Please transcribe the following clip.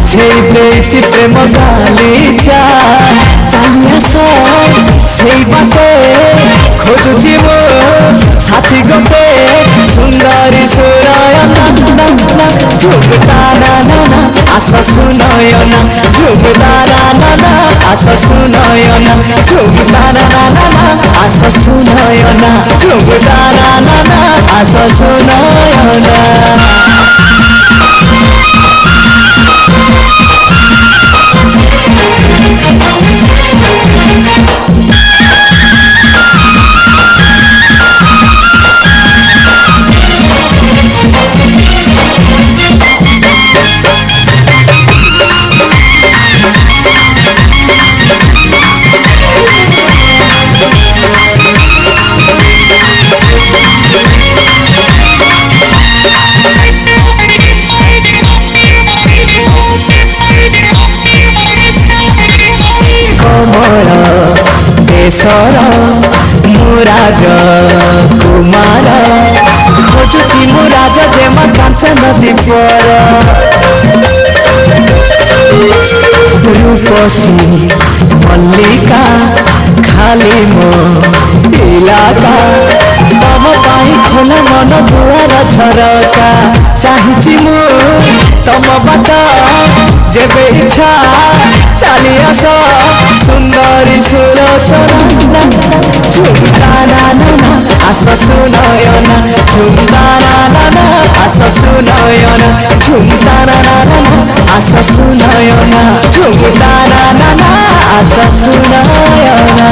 बुझे देछि प्रेम गालीचा चलिया से बाटे खोजुची मो साथी गोटे सुंदरी सुरयना झुमता ना ना आस सुनयना झुमता ना ना आस सुनयना झुमता ना ना आस सुनयना झुमता ना ना आस सुनयना देशर मुराज कुमार खोजुथी मुराज जेमा कांचन दीपर रूपसी मल्लिका खाली मो इलाका तम पाई खोल मन दुआर झरका चाहिछि मु तम बाट जेबे इच्छा चली आस सुंदरी सुलोचना झुमता ना ना आस सुनयना झुमता ना ना आस सुनयना झुमता ना ना आस सुनयना झुमता ना ना आस सुनयना